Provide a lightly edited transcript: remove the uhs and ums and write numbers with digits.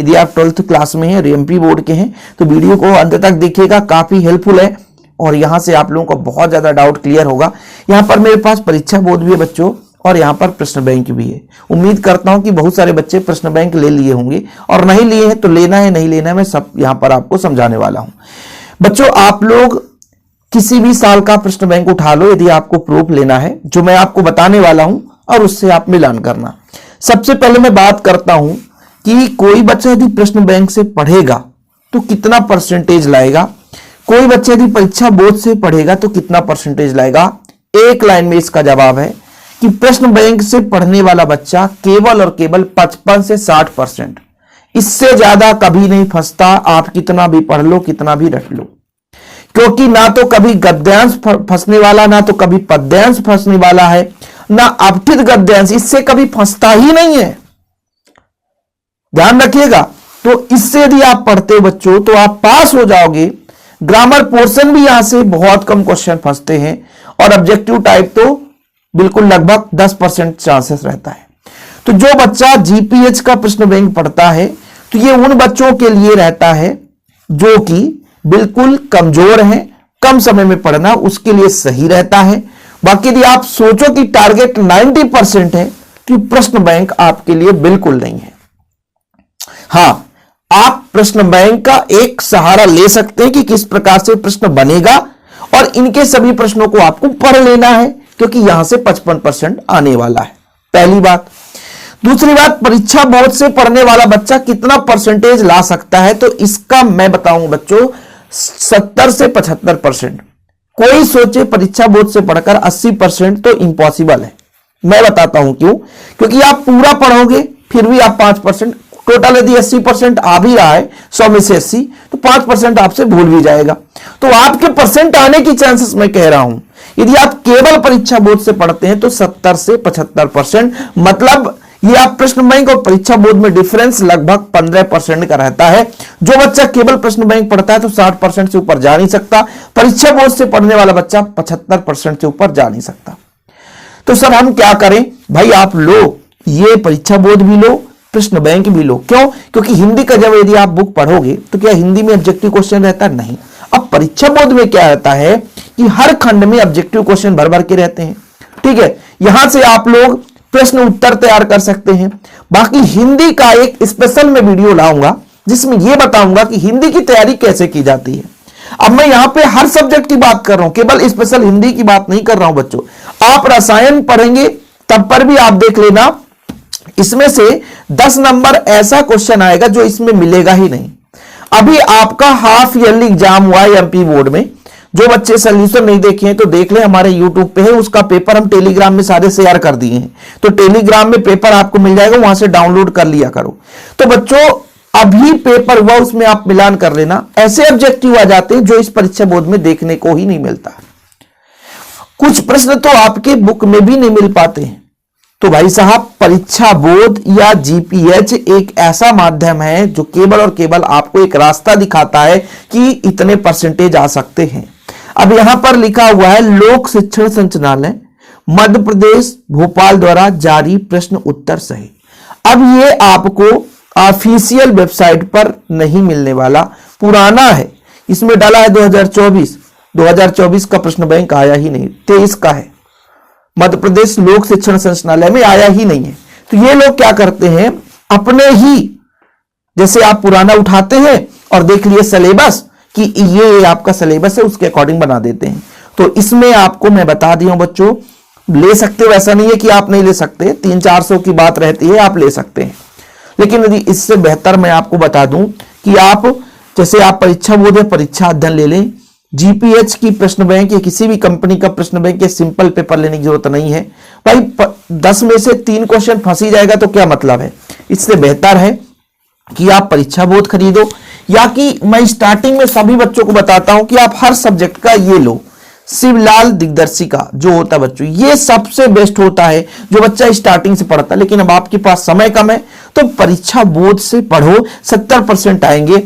यदि आप 12th class में हैं, एमपी बोर्ड के हैं, तो वीडियो को अंत तक देखिएगा, काफी हेल्पफुल है और यहां से आप लोगों को बहुत ज्यादा डाउट क्लियर होगा। यहां पर मेरे पास परीक्षा बोर्ड भी है बच्चों और यहां पर प्रश्न बैंक भी है। उम्मीद करता हूं कि बहुत सारे बच्चे प्रश्न बैंक ले लिए होंगे और नहीं लिए हैं तो लेना है नहीं लेना है मैं सब यहां पर आपको समझाने वाला हूं। बच्चों आप लोग किसी भी साल का प्रश्न बैंक उठा लो यदि आपको प्रूफ लेना है, जो मैं आपको बताने वाला हूं और उससे आप मिलान करना। सबसे पहले मैं बात करता हूं कि कोई बच्चा यदि प्रश्न बैंक से पढ़ेगा तो कितना परसेंटेज लाएगा, कोई बच्चा यदि परीक्षा बोर्ड से पढ़ेगा तो कितना परसेंटेज लाएगा। एक लाइन में इसका जवाब है कि प्रश्न बैंक से पढ़ने वाला बच्चा केवल और केवल 55 से 60%, इससे ज्यादा कभी नहीं फंसता। आप कितना भी पढ़ लो, कितना भी रट लो, क्योंकि ना तो कभी गद्यांश फंसने वाला, ना तो कभी पद्यांश फंसने वाला है, ना अपठित गद्यांश, इससे कभी फंसता ही नहीं है। ध्यान रखिएगा। तो इससे यदि आप पढ़ते हो बच्चों तो आप पास हो जाओगे। ग्रामर पोर्शन भी यहां से बहुत कम क्वेश्चन फंसते हैं और ऑब्जेक्टिव टाइप तो बिल्कुल लगभग 10% चांसेस रहता है। तो जो बच्चा जीपीएच का प्रश्न बैंक पढ़ता है तो ये उन बच्चों के लिए रहता है जो कि बिल्कुल कमजोर हैं, कम समय में पढ़ना उसके लिए सही रहता है। बाकी यदि आप सोचो कि टारगेट 90% है तो प्रश्न बैंक आपके लिए बिल्कुल नहीं है। हां, आप प्रश्न बैंक का एक सहारा ले सकते हैं कि किस प्रकार से प्रश्न बनेगा और इनके सभी प्रश्नों को आपको पढ़ लेना है क्योंकि यहां से 55% आने वाला है। पहली बात। दूसरी बात, परीक्षा बोर्ड से पढ़ने वाला बच्चा कितना परसेंटेज ला सकता है, तो इसका मैं बताऊंगा बच्चों 70 से 75%। कोई सोचे परीक्षा बोर्ड से पढ़कर 80% तो इंपॉसिबल है। मैं बताता हूं क्यों, क्योंकि आप पूरा पढ़ोगे फिर भी आप 5%, टोटल यदि 80% आ भी रहा है 100 में से 80 तो 5% आपसे भूल भी जाएगा। तो आपके परसेंट आने की चांसेस मैं कह रहा हूं यदि आप केवल परीक्षा बोर्ड से पढ़ते हैं तो 70 से 75%, मतलब ये आप प्रश्न बैंक और परीक्षा बोर्ड में डिफरेंस लगभग 15% का रहता है। जो बच्चा केवल प्रश्न बैंक पढ़ता है तो 60% से ऊपर जा नहीं सकता, परीक्षा बोर्ड से पढ़ने वाला बच्चा 75% से ऊपर जा नहीं सकता। तो सर हम क्या करें भाई, आप लो ये परीक्षा बोर्ड भी लो, प्रश्न बैंक भी लो। क्यों? क्योंकि हिंदी का जब यदि आप बुक पढ़ोगे तो क्या हिंदी में ऑब्जेक्टिव क्वेश्चन रहता है? नहीं। अब परीक्षा बोर्ड में क्या रहता है कि हर खंड में ऑब्जेक्टिव क्वेश्चन भर भर के रहते हैं। ठीक है, यहां से आप लोग प्रश्न उत्तर तैयार कर सकते हैं। बाकी हिंदी का एक स्पेशल मैं वीडियो लाऊंगा जिसमें यह बताऊंगा कि हिंदी की तैयारी कैसे की जाती है। अब मैं यहां पे हर सब्जेक्ट की बात कर रहा हूं, केवल स्पेशल हिंदी की बात नहीं कर रहा हूं बच्चों। आप रसायन पढ़ेंगे तब पर भी आप देख लेना, इसमें से 10 नंबर ऐसा क्वेश्चन आएगा जो इसमें मिलेगा ही नहीं। अभी आपका हाफ ईयरली एग्जाम हुआ है एमपी बोर्ड में, जो बच्चे सोल्यूशन नहीं देखे हैं तो देख ले, हमारे यूट्यूब पे है, उसका पेपर हम टेलीग्राम में सारे शेयर कर दिए हैं। तो टेलीग्राम में पेपर आपको मिल जाएगा, वहां से डाउनलोड कर लिया करो। तो बच्चों अभी पेपर हुआ उसमें आप मिलान कर लेना, ऐसे ऑब्जेक्टिव आ जाते हैं जो इस परीक्षा बोर्ड में देखने को ही नहीं मिलता। कुछ प्रश्न तो आपके बुक में भी नहीं मिल पाते हैं। तो भाई साहब परीक्षा बोर्ड या जीपीएच एक ऐसा माध्यम है जो केवल और केवल आपको एक रास्ता दिखाता है कि इतने परसेंटेज आ सकते हैं। अब यहां पर लिखा हुआ है लोक शिक्षण संचालनालय मध्य प्रदेश भोपाल द्वारा जारी प्रश्न उत्तर सही। अब ये आपको ऑफिशियल वेबसाइट पर नहीं मिलने वाला, पुराना है, इसमें डाला है 2024 का प्रश्न बैंक आया ही नहीं, 23 का है, मध्य प्रदेश लोक शिक्षण संचालनालय में आया ही नहीं है। तो ये लोग क्या करते हैं, अपने ही जैसे आप पुराना उठाते हैं और देख लिए सिलेबस कि ये आपका सिलेबस है, उसके अकॉर्डिंग बना देते हैं। तो इसमें आपको मैं बता दिया हूं बच्चों, ले सकते हो, ऐसा नहीं है कि आप नहीं ले सकते, 300-400 की बात रहती है, आप ले सकते हैं। लेकिन यदि इससे बेहतर मैं आपको बता दूं कि आप जैसे आप परीक्षा बोर्ड या परीक्षा अध्ययन ले लें, जीपीएच की प्रश्न बैंक या किसी भी कंपनी का प्रश्न बैंक के सिंपल पेपर लेने की जरूरत नहीं है भाई। 10 में से 3 क्वेश्चन फंसी जाएगा तो क्या मतलब है। इससे बेहतर है कि आप परीक्षा बोर्ड खरीदो, या कि मैं स्टार्टिंग में सभी बच्चों को बताता हूं कि आप हर सब्जेक्ट का ये लो, शिवलाल दिग्दर्शिका जो होता है बच्चों, ये सबसे बेस्ट होता है जो बच्चा स्टार्टिंग से पढ़ता है। लेकिन अब आपके पास समय कम है तो परीक्षा बोर्ड से पढ़ो, 70% आएंगे